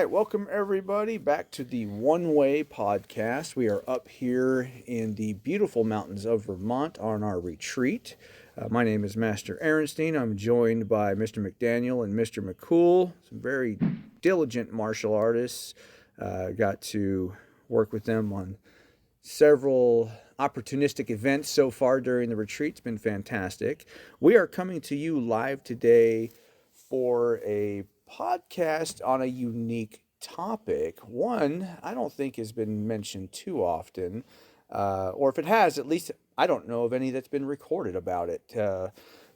right, welcome everybody back to the One Way podcast. We are up here in the beautiful mountains of Vermont on our retreat. My name is Master Arenstein. I'm joined by Mr. McDaniel and Mr. McCool, some very diligent martial artists. Got to work with them on several opportunistic events so far during the retreat. It's been fantastic. We are coming to you live today for a podcast on a unique topic. One I don't think has been mentioned too often, or if it has, at least I don't know of any that's been recorded about it.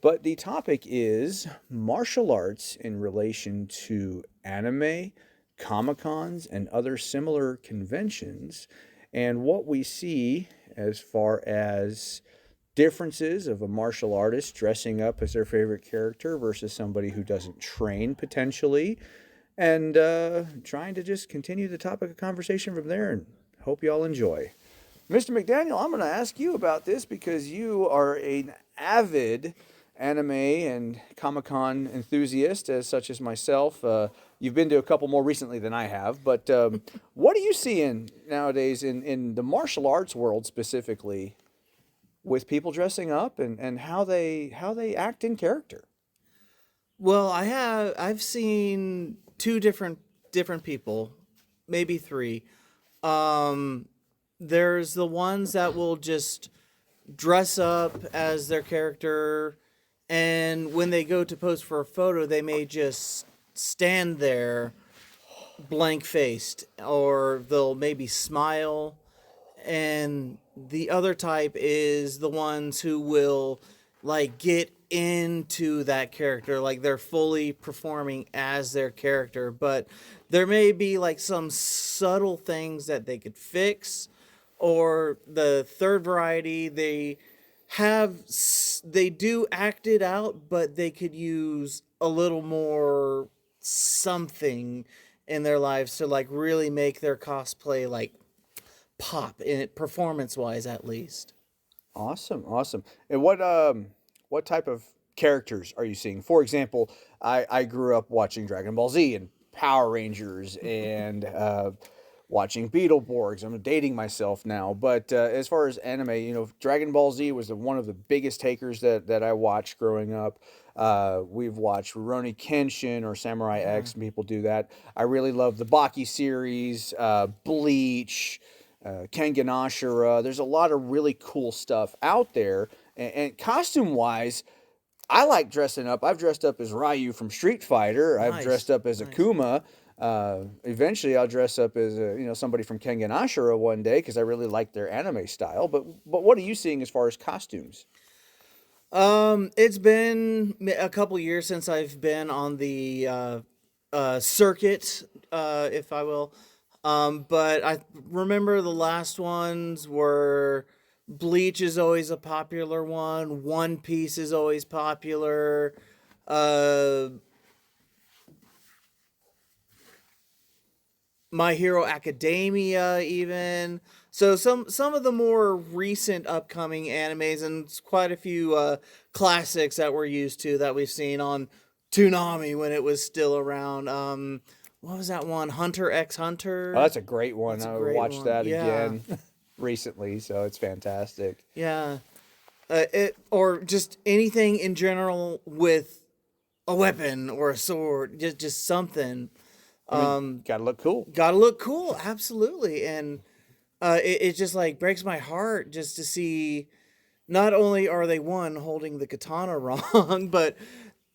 But the topic is martial arts in relation to anime, Comic Cons, and other similar conventions, and what we see as far as differences of a martial artist dressing up as their favorite character versus somebody who doesn't train potentially, and trying to just continue the topic of conversation from there, and hope you all enjoy. Mr. McDaniel, I'm going to ask you about this because you are an avid anime and Comic-Con enthusiast, as such as myself. You've been to a couple more recently than I have, but what are you seeing nowadays in the martial arts world specifically with people dressing up and how they act in character? Well, I've seen two different people, maybe three. There's the ones that will just dress up as their character, and when they go to pose for a photo, they may just stand there blank faced, or they'll maybe smile. And the other type is the ones who will like get into that character, like they're fully performing as their character, but there may be like some subtle things that they could fix. Or the third variety, they do act it out, but they could use a little more something in their lives to like really make their cosplay like pop in it, performance wise at least. Awesome, awesome. And what type of characters are you seeing? For example, I grew up watching Dragon Ball Z and Power Rangers and watching Beetleborgs. I'm dating myself now, but as far as anime, Dragon Ball Z was one of the biggest takers that I watched growing up. We've watched Rurouni Kenshin or Samurai Yeah. X, and people do that. I really love the Baki series, Bleach, Kengan Ashura. There's a lot of really cool stuff out there. And costume wise, I like dressing up. I've dressed up as Ryu from Street Fighter. I've dressed Nice. up as Nice. Akuma. Eventually, I'll dress up as somebody from Kengan Ashura one day because I really like their anime style. But what are you seeing as far as costumes? It's been a couple years since I've been on the circuit, if I will. But I remember the last ones were Bleach is always a popular one. One Piece is always popular. Uh, My Hero Academia, even. So some of the more recent upcoming animes, and quite a few classics that we're used to that we've seen on Toonami when it was still around. What was that one? Hunter x Oh, Hunter. that's a great one. That's a I great watched one. that Yeah, again recently, so it's fantastic. yeah. It or just anything in general with a weapon or a sword, just something. I mean, Um, gotta look cool. Gotta look cool, absolutely, and it just like breaks my heart just to see. Not only are they one holding the katana wrong, but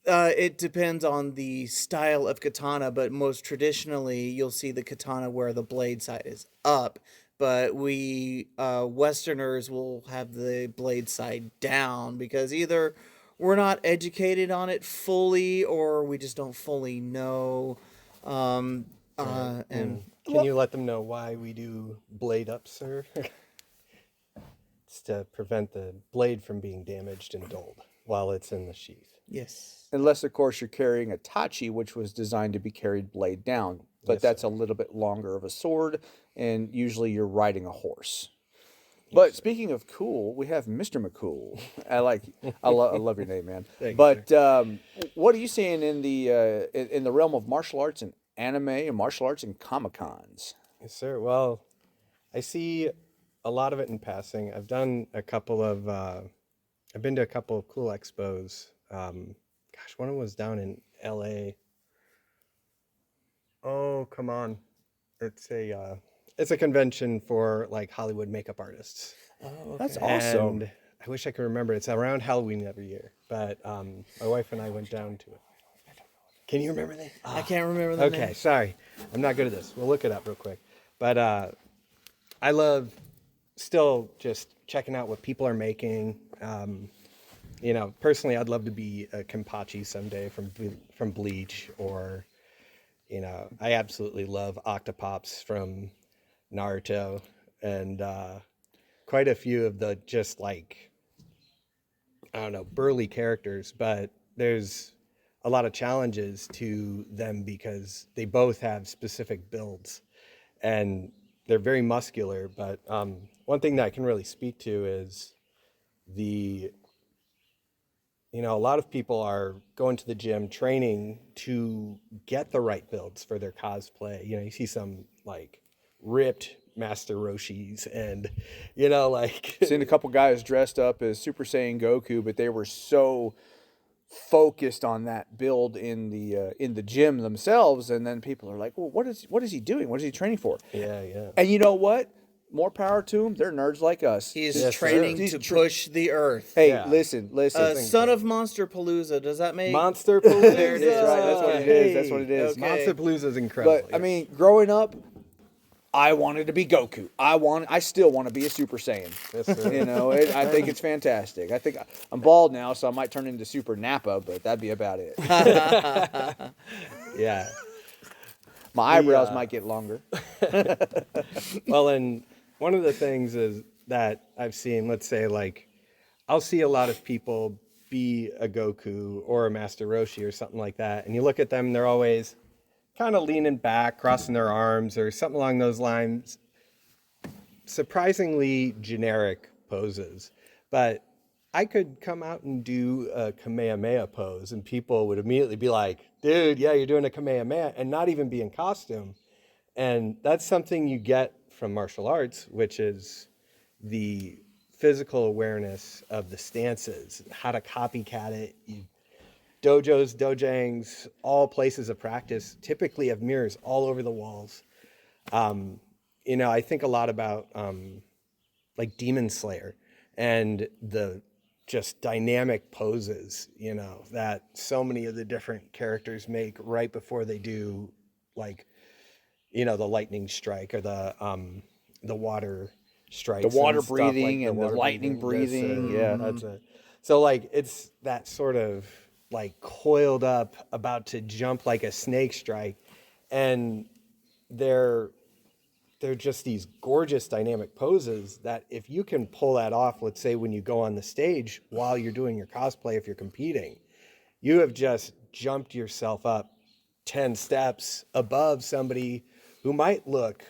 it depends on the style of katana. But most traditionally, you'll see the katana where the blade side is up. But we Westerners will have the blade side down because either we're not educated on it fully, or we just don't fully know. Um, Right. and And can Well, you let them know why we do blade up, sir? It's to prevent the blade from being damaged and dulled while it's in the sheath. yes. unless of course you're carrying a tachi, which was designed to be carried blade down, but Yes, that's sir. a little bit longer of a sword, and usually you're riding a horse. Yes, But sir. speaking of cool, we have Mr. McCool. I love your name, man. Thank you, sir. But what are you seeing in the realm of martial arts and anime and martial arts and Comic Cons. Yes, sir. Well, I see a lot of it in passing. I've done a couple of, I've been to a couple of cool expos. Gosh, one of them was down in LA. Oh, come on. It's a convention for like Hollywood makeup artists. Oh, That's okay. awesome. And I wish I could remember. It's around Halloween every year. But my wife and I went down to it. Can you remember that? I can't remember the Okay, name. sorry. I'm not good at this. We'll look it up real quick. But I love still just checking out what people are making. You know, personally, I'd love to be a Kenpachi someday from Bleach, or you know, I absolutely love Octopops from Naruto, and quite a few of the just like, I don't know, burly characters. But there's a lot of challenges to them because they both have specific builds, and they're very muscular. But one thing that I can really speak to is the, you know, a lot of people are going to the gym training to get the right builds for their cosplay. You know, you see some like ripped Master Roshis, and you know, like Seen a couple guys dressed up as Super Saiyan Goku, but they were so focused on that build in the gym themselves, and then people are like, "Well, what is he doing? What is he training for?" yeah. And you know what? More power to them. They're nerds like us. He is Yes, sir. training He's to push the earth. Hey, Yeah. listen. Son of Monster Palooza. Does that make Monster Palooza. There it is. That's right. That's what it is. That's what it is. Okay. Monster Palooza is incredible. But I mean, growing up, I wanted to be Goku. I still want to be a Super Saiyan. Yes, sir. You know, I think it's fantastic. I think I'm bald now, so I might turn into Super Nappa, but that'd be about it. Yeah. My eyebrows might get longer. Well, and one of the things is that I've seen, let's say, like, I'll see a lot of people be a Goku or a Master Roshi or something like that, and you look at them, they're always kind of leaning back, crossing their arms, or something along those lines. Surprisingly generic poses. But I could come out and do a Kamehameha pose, and people would immediately be like, dude, yeah, you're doing a Kamehameha, and not even be in costume. And that's something you get from martial arts, which is the physical awareness of the stances, how to copycat it. Dojos, dojangs, all places of practice typically have mirrors all over the walls. You know, I think a lot about like Demon Slayer and the just dynamic poses, you know, that so many of the different characters make right before they do, like, you know, the lightning strike or the water strikes. The water and stuff, breathing like and the lightning breathing, yeah. that's it. So like it's that sort of like coiled up, about to jump like a snake strike, and they're just these gorgeous dynamic poses that if you can pull that off, let's say when you go on the stage while you're doing your cosplay, if you're competing, you have just jumped yourself up 10 steps above somebody who might look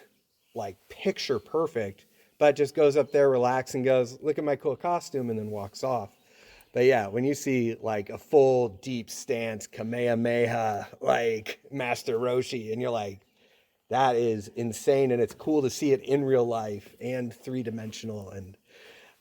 like picture perfect, but just goes up there, relax, and goes, look at my cool costume, and then walks off. But yeah, when you see like a full deep stance Kamehameha, like Master Roshi, and you're like, that is insane, and it's cool to see it in real life and three-dimensional, and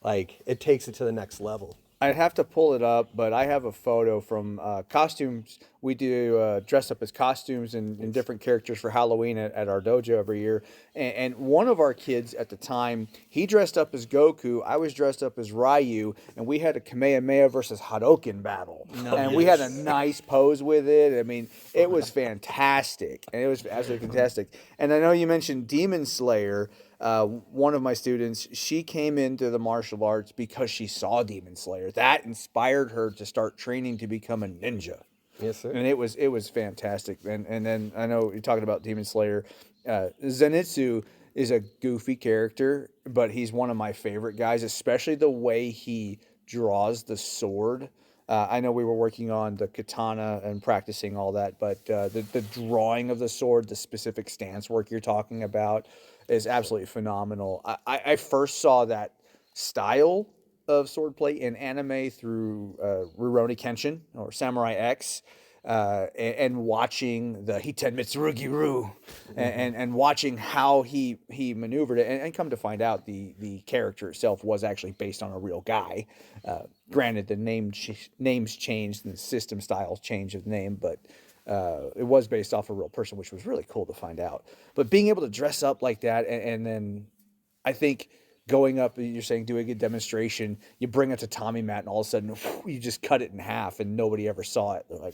like it takes it to the next level. I'd have to pull it up, but I have a photo from costumes. We do dress up as costumes and different characters for Halloween at our dojo every year. And one of our kids at the time, he dressed up as Goku. I was dressed up as Ryu, and we had a Kamehameha versus Hadouken battle. And we had a nice pose with it. I mean, it was fantastic, and it was absolutely fantastic. And I know you mentioned Demon Slayer. One of my students, she came into the martial arts because she saw Demon Slayer. That inspired her to start training to become a ninja. Yes, sir. And it was fantastic. And then I know you're talking about Demon Slayer. Zenitsu is a goofy character, but he's one of my favorite guys, especially the way he draws the sword. I know we were working on the katana and practicing all that, but the drawing of the sword, the specific stance work you're talking about, is absolutely phenomenal. I first saw that style of swordplay in anime through Rurouni Kenshin or Samurai X. and watching the Hiten Mitsurugi-ru and watching how he maneuvered it. And come to find out, the character itself was actually based on a real guy. Granted, the names changed and the system styles changed of name, but it was based off a real person, which was really cool to find out. But being able to dress up like that, and then I think going up, you're saying doing a demonstration, you bring it to Tommy Matt, and all of a sudden you just cut it in half, and nobody ever saw it. They're like,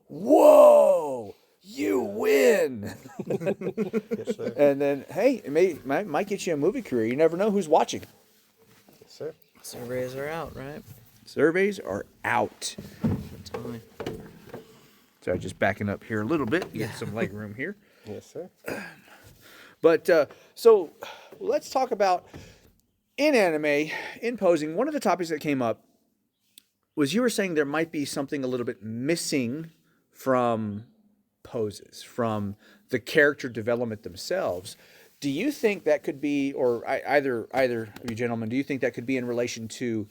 "Whoa, you win!" Yes, sir. And then, hey, it might get you a movie career. You never know who's watching. Yes, sir. Surveys are out, right? Surveys are out. Totally. So just backing up here a little bit, get some leg room here. Yes, sir. But so let's talk about in anime, in posing. One of the topics that came up was you were saying there might be something a little bit missing from poses, from the character development themselves. Do you think that could be, or either of you gentlemen, do you think that could be in relation to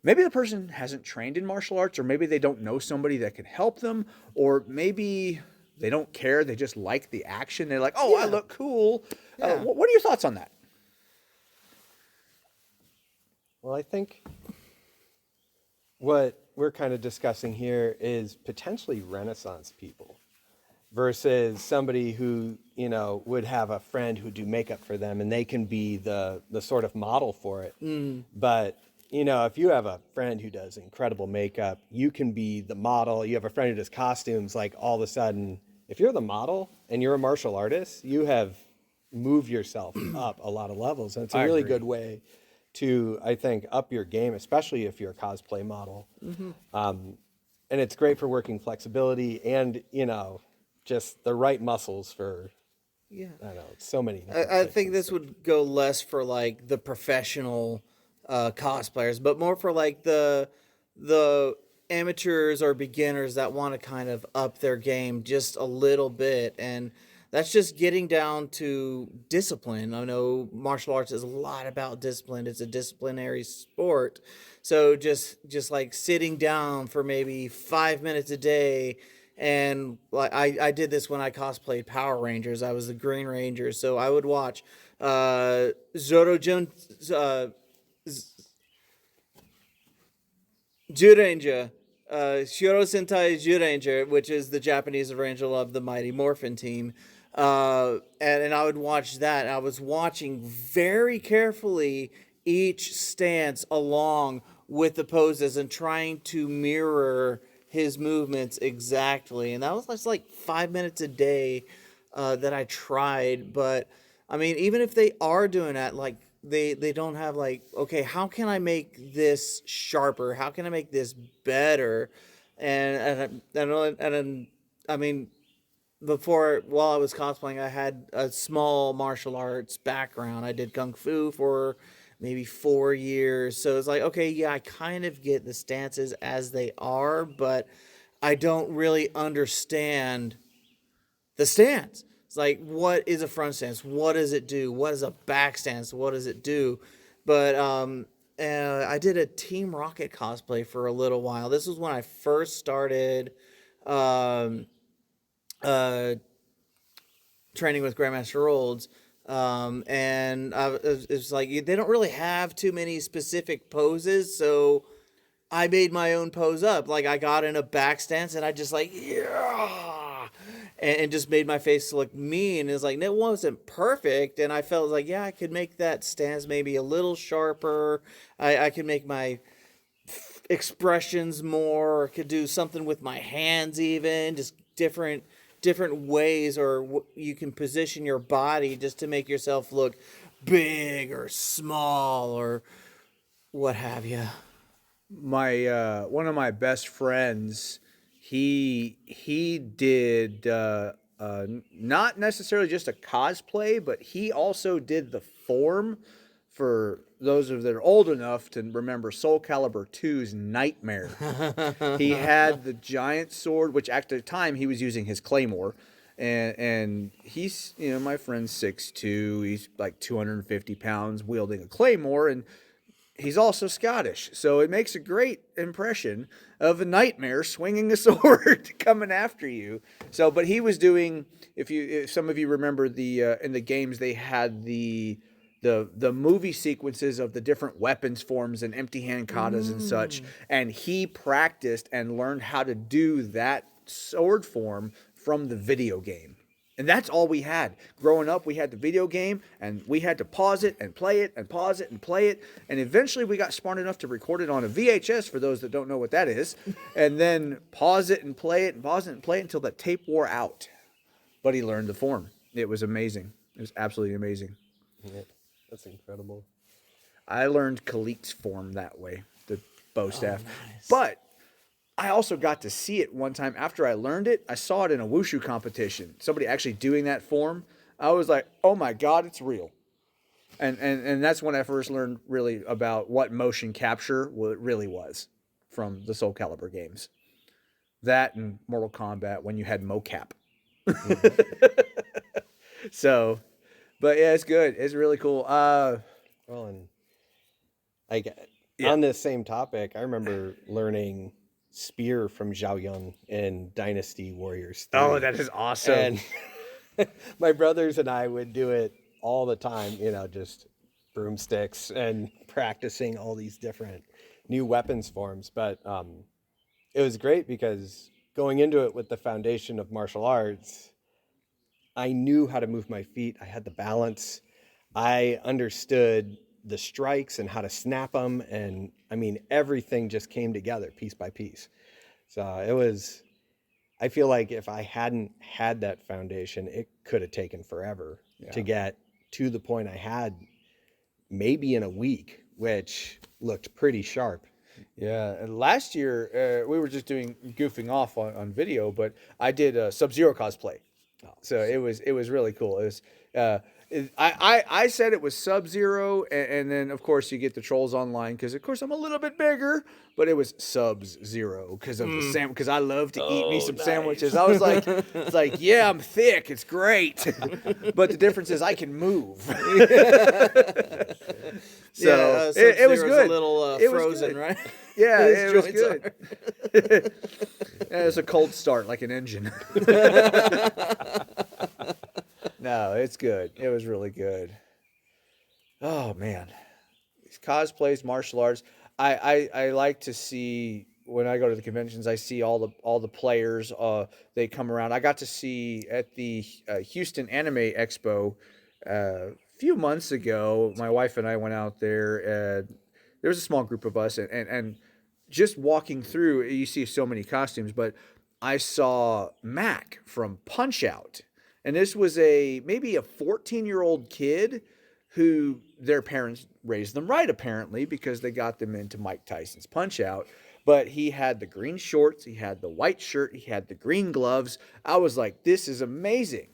maybe the person hasn't trained in martial arts, or maybe they don't know somebody that could help them, or maybe they don't care, they just like the action. They're like, oh, I look cool. Yeah. What are your thoughts on that? Well, I think what we're kind of discussing here is potentially Renaissance people versus somebody who, you know, would have a friend who do makeup for them and they can be the sort of model for it. But, you know, if you have a friend who does incredible makeup, you can be the model. You have a friend who does costumes, like all of a sudden, if you're the model and you're a martial artist, you have moved yourself up a lot of levels. And it's a really good way to, I think, up your game, especially if you're a cosplay model. And it's great for working flexibility and, you know, just the right muscles for, Yeah. I don't know, so many. I think this would go less for like the professional cosplayers, but more for like the amateurs or beginners that want to kind of up their game just a little bit. And that's just getting down to discipline. I know martial arts is a lot about discipline. It's a disciplinary sport. So just like sitting down for maybe 5 minutes a day. And like I did this when I cosplayed Power Rangers. I was the Green Ranger. So I would watch Zoro Juranger, Shiro Sentai Juranger, which is the Japanese variant of the Mighty Morphin Team. And I would watch that. And I was watching very carefully each stance along with the poses and trying to mirror his movements exactly. And that was just like 5 minutes a day that I tried. But I mean, even if they are doing that, like they don't have like, okay, how can I make this sharper? How can I make this better? And I mean, while I was cosplaying, I had a small martial arts background. I did kung fu for maybe 4 years. So it's like, okay, yeah, I kind of get the stances as they are, but I don't really understand the stance. It's like, what is a front stance? What does it do? What is a back stance? What does it do? But I did a Team Rocket cosplay for a little while. This was when I first started training with Grandmaster Olds. And it's like they don't really have too many specific poses, so I made my own pose up. Like I got in a back stance and I just like and just made my face look mean. It's like it wasn't perfect, and I felt like I could make that stance maybe a little sharper. I could make my expressions more. Could do something with my hands, even just different ways, or you can position your body just to make yourself look big or small or what have you. My one of my best friends, he did not necessarily just a cosplay, but he also did the form. For those of that are old enough to remember Soul Calibur 2's Nightmare, he had the giant sword, which at the time he was using his claymore, and he's, my friend's 6'2", he's like 250 pounds wielding a claymore, and he's also Scottish, so it makes a great impression of a nightmare swinging a sword coming after you. So, but he was doing. If some of you remember in the games, they had the movie sequences of the different weapons forms and empty hand katas and such, and he practiced and learned how to do that sword form from the video game. And that's all we had. Growing up, we had the video game, and we had to pause it and play it and pause it and play it. And eventually we got smart enough to record it on a VHS, for those that don't know what that is, and then pause it and play it and pause it and play it until the tape wore out. But he learned the form. It was amazing. It was absolutely amazing. Yeah, that's incredible. I learned Khalik's form that way, the bow staff. Nice. But I also got to see it one time after I learned it. I saw it in a wushu competition. Somebody actually doing that form. I was like, oh my God, it's real. And that's when I first learned really about what motion capture really was from the Soul Calibur games. That and Mortal Kombat when you had mocap. So, but yeah, it's good. It's really cool. Well, and like on this same topic, I remember learning spear from Zhao Yun in Dynasty Warriors 3. Oh, that is awesome. And my brothers and I would do it all the time, just broomsticks and practicing all these different new weapons forms. But it was great because going into it with the foundation of martial arts, I knew how to move my feet. I had the balance. I understood the strikes and how to snap them. And I mean, everything just came together piece by piece. So I feel like if I hadn't had that foundation, it could have taken forever to get to the point I had maybe in a week, which looked pretty sharp. Yeah, and last year we were just goofing off on video, but I did Sub-Zero cosplay. So it was really cool. It was I said it was Sub-Zero, and then of course you get the trolls online because of course I'm a little bit bigger, but it was Sub-Zero because of the because I love to eat me some sandwiches. I was like, it's like, yeah, I'm thick, it's great, but the difference is I can move. So it was good. A little it was frozen, good. right? Yeah, His it was joints good. Yeah, it's a cold start like an engine. No, it's good. It was really good. Oh man, these cosplays, martial arts. I like to see when I go to the conventions. I see all the players. They come around. I got to see at the Houston Anime Expo a few months ago. My wife and I went out there. There was a small group of us, and just walking through, you see so many costumes. But I saw Mac from Punch-Out. And this was maybe a 14-year-old kid who their parents raised them right, apparently, because they got them into Mike Tyson's Punch-Out. But he had the green shorts, he had the white shirt, he had the green gloves. I was like, this is amazing.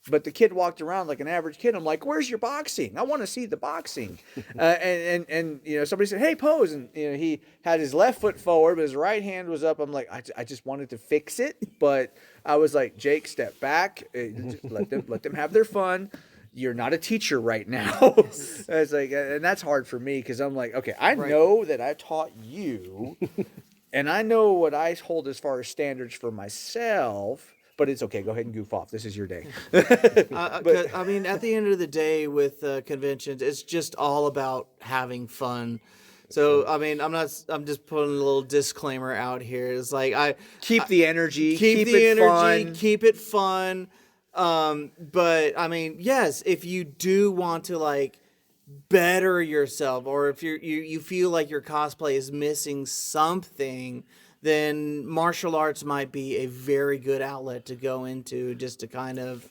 But the kid walked around like an average kid. I'm like, where's your boxing? I want to see the boxing. And somebody said, hey, pose. And he had his left foot forward, but his right hand was up. I'm like, I just wanted to fix it. But I was like, Jake, step back. Let them have their fun. You're not a teacher right now. It's like, and that's hard for me because I'm like, okay, I know that I taught you, and I know what I hold as far as standards for myself. But it's okay. Go ahead and goof off. This is your day. I mean, at the end of the day, with conventions, it's just all about having fun. So, I mean, I'm just putting a little disclaimer out here. It's like keep the energy, keep the energy, fun. keep it fun. But I mean, yes, if you do want to better yourself, or if you feel like your cosplay is missing something, then martial arts might be a very good outlet to go into just to kind of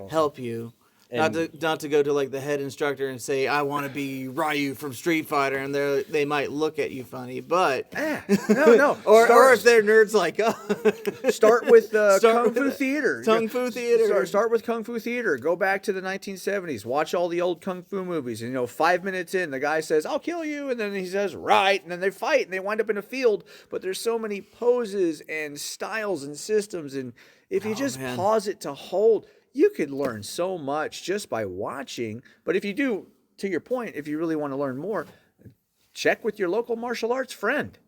help you. Not to go to the head instructor and say, I want to be Ryu from Street Fighter, and they might look at you funny, but no. or if they're nerds like us. Start with Kung Fu Theater. Kung Fu Theater. Start with Kung Fu Theater. Go back to the 1970s. Watch all the old Kung Fu movies. And 5 minutes in, the guy says, I'll kill you. And then he says, right. And then they fight and they wind up in a field. But there's so many poses and styles and systems. And if you pause it to hold, you could learn so much just by watching. But if you do, to your point, if you really want to learn more, check with your local martial arts friend.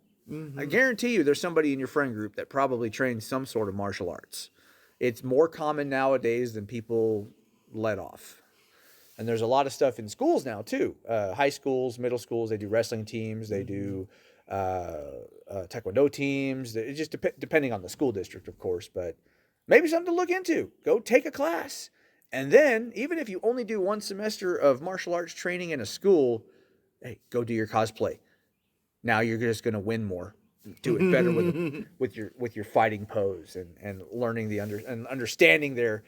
I guarantee you there's somebody in your friend group that probably trains some sort of martial arts. It's more common nowadays than people let off. And there's a lot of stuff in schools now too. High schools, middle schools, they do wrestling teams, they do taekwondo teams. It just depending on the school district, of course, but maybe something to look into. Go take a class. And then, even if you only do one semester of martial arts training in a school, hey, go do your cosplay. Now you're just going to win more. Do it better with your fighting pose and learning and understanding their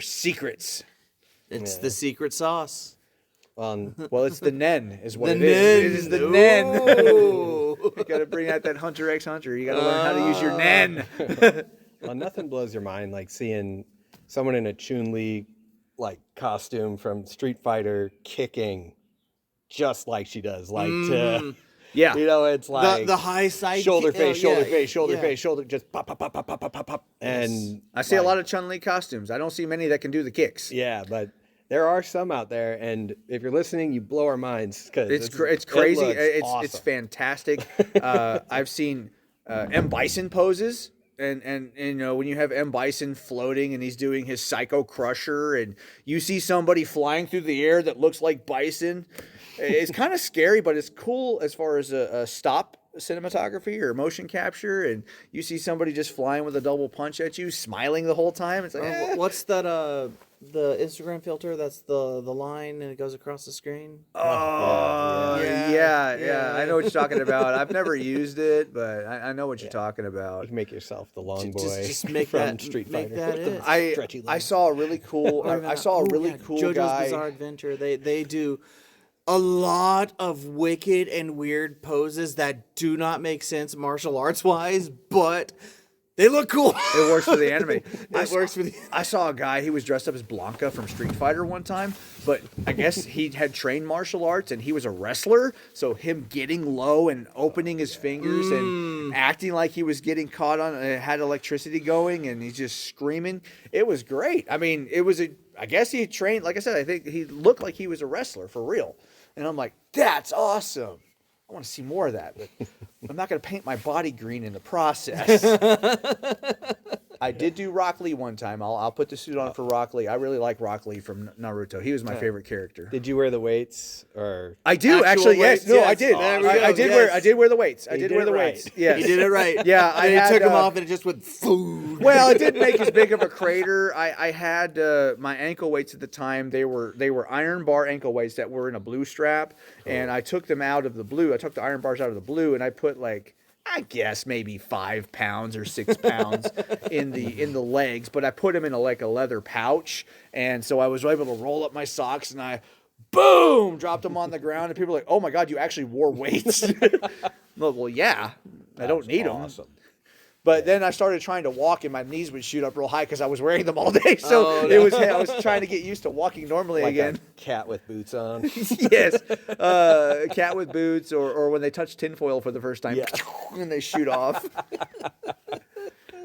secrets. It's the secret sauce. Well, it's the Nen, is what The it is. Nen. It is the Nen. Ooh. You got to bring out that Hunter x Hunter. You got to learn how to use your Nen. Well, nothing blows your mind like seeing someone in a Chun-Li like costume from Street Fighter kicking just like she does. Like, Yeah. you know, it's like The high side shoulder kick- face, oh, shoulder yeah, face, shoulder yeah. face, shoulder, just pop, pop, pop, pop, pop, pop, pop, pop. And I see a lot of Chun-Li costumes. I don't see many that can do the kicks. yeah, but there are some out there, and if you're listening, you blow our minds because It's crazy. It looks It's awesome. fantastic. I've seen M. Bison poses. And you know, when you have M. Bison floating and he's doing his Psycho Crusher and you see somebody flying through the air that looks like Bison, it's kind of scary, but it's cool as far as a stop cinematography or motion capture. And you see somebody just flying with a double punch at you, smiling the whole time. It's like, What's that? The Instagram filter. That's the line, and it goes across the screen. oh, Yeah. yeah. I know what you're talking about. I've never used it, but I know what you're talking You about. can make yourself the long boy Just make from that Street make Fighter. that it. Stretchy I legs. saw a really cool. I saw a really cool JoJo's guy. Bizarre Adventure. They do a lot of wicked and weird poses that do not make sense martial arts wise, but they look cool. It works for the anime. It works for the. I saw a guy, he was dressed up as Blanca from Street Fighter one time, but I guess he had trained martial arts and he was a wrestler, so him getting low and opening his fingers and acting like he was getting caught on, had electricity going, and he's just screaming. It was great. I mean, I guess he trained, like I said, I think he looked like he was a wrestler for real. And I'm like, that's awesome. I want to see more of that, but I'm not going to paint my body green in the process. I did do Rock Lee one time. I'll put the suit on for Rock Lee. I really like RockLee from Naruto. He was my favorite character. Did you wear the weights or? I do Actual actually. Yes, weights? no, Yes. I did. There we I go. did Yes. I did wear the weights. I You did did wear it the right. weights. Yes. You did it right. Yeah, I And had, took them uh, off, and it just went food. Well, it didn't make as big of a crater. I had my ankle weights at the time. They were iron bar ankle weights that were in a blue strap, and I took them out of the blue. I took the iron bars out of the blue, and I put like, I guess maybe 5 pounds or 6 pounds in the legs, but I put them in a leather pouch, and so I was able to roll up my socks and I boom dropped them on the ground, and people were like, "Oh my God, you actually wore weights?" Well, yeah, I don't need them. Awesome. But then I started trying to walk, and my knees would shoot up real high because I was wearing them all day. So I was trying to get used to walking normally Like again. a cat with boots on. Yes, cat with boots, or when they touch tinfoil for the first time, and they shoot off.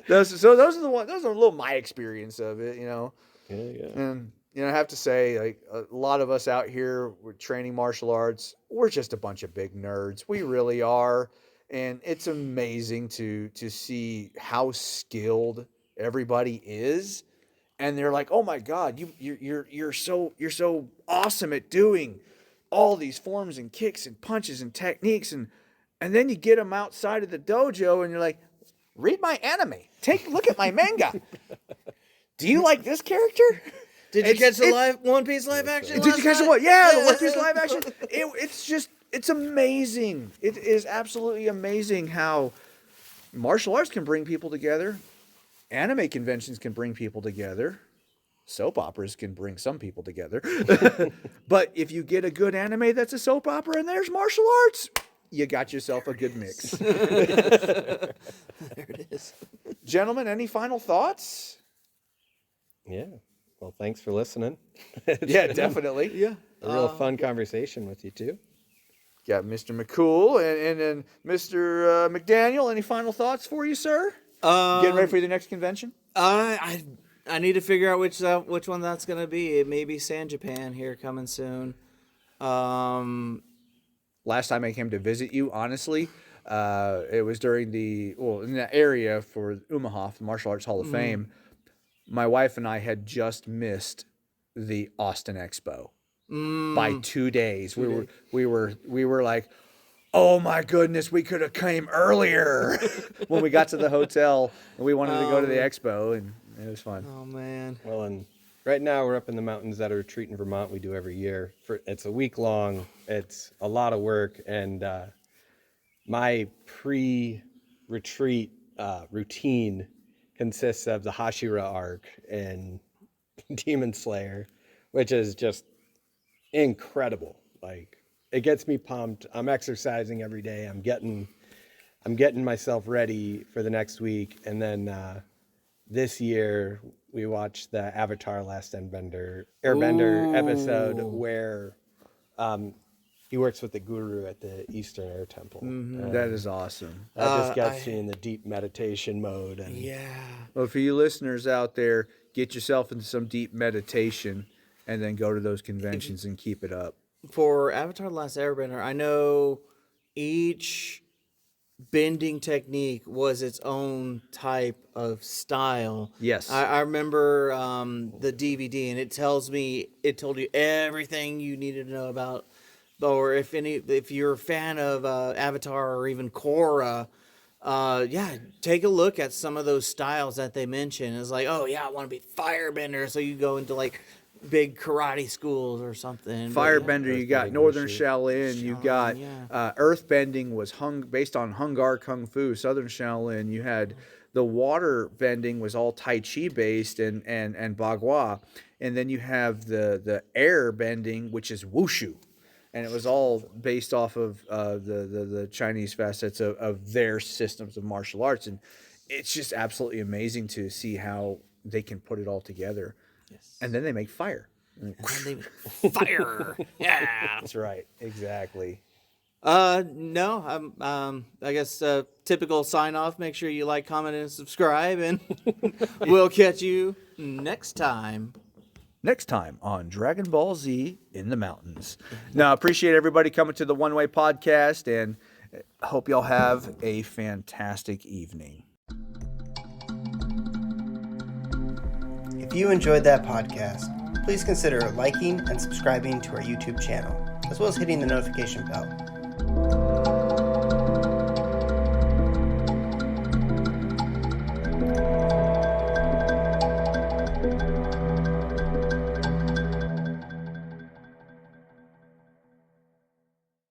Those are a little my experience of it, you know. Yeah. And you know, I have to say, like a lot of us out here, we're training martial arts. We're just a bunch of big nerds. We really are. And it's amazing to see how skilled everybody is, and they're like, "Oh my God, you're so awesome at doing all these forms and kicks and punches and techniques," and then you get them outside of the dojo, and you're like, "Read my anime. Look at my manga. Do you like this character? Did you catch the One Piece live action? Did you catch the what? Yeah, the One Piece live action. It's amazing. It is absolutely amazing how martial arts can bring people together. Anime conventions can bring people together. Soap operas can bring some people together. But if you get a good anime that's a soap opera and there's martial arts, you got yourself a good mix. There it is. Gentlemen, any final thoughts? Yeah. Well, thanks for listening. Yeah, definitely. Yeah. A real fun conversation with you too. Got Mr. McCool and then Mr. McDaniel. Any final thoughts for you, sir? Getting ready for the next convention? I need to figure out which one that's gonna be. It may be San Japan here coming soon. A last time I came to visit you, honestly, it was during in that area for Omaha, the Martial Arts Hall of Fame. My wife and I had just missed the Austin Expo by 2 days. We were like, oh my goodness, we could have came earlier when we got to the hotel and we wanted to go to the expo, and it was fun. Oh man. Well, and right now we're up in the mountains at a retreat in Vermont we do every year. It's a week long. It's a lot of work, and my pre-retreat routine consists of the Hashira arc and Demon Slayer, which is just incredible. Like, it gets me pumped. I'm exercising every day. I'm getting myself ready for the next week. And then this year we watched the Avatar Last Airbender episode where he works with the guru at the Eastern Air Temple. That is awesome. That just gets me in the deep meditation mode. And Well, for you listeners out there, get yourself into some deep meditation and then go to those conventions and keep it up. For Avatar: The Last Airbender, I know each bending technique was its own type of style. Yes. I remember the DVD, and it told you everything you needed to know about. Or if you're a fan of Avatar or even Korra, take a look at some of those styles that they mention. It's like, oh yeah, I want to be firebender, so you go into like big karate schools or something. Firebender, you got Northern Shaolin, you got Earthbending was based on Hungar Kung Fu, Southern Shaolin. You had the water bending was all Tai Chi based and Bagua, and then you have the air bending, which is Wushu, and it was all based off of the Chinese facets of their systems of martial arts, and it's just absolutely amazing to see how they can put it all together. Yes. And then they make fire. Fire. Yeah. that's right. Exactly. No, I guess typical sign off. Make sure you like, comment, and subscribe, and we'll catch you next time. Next time on Dragon Ball Z in the Mountains. Now, appreciate everybody coming to the One Way Podcast, and hope y'all have a fantastic evening. If you enjoyed that podcast, please consider liking and subscribing to our YouTube channel, as well as hitting the notification bell.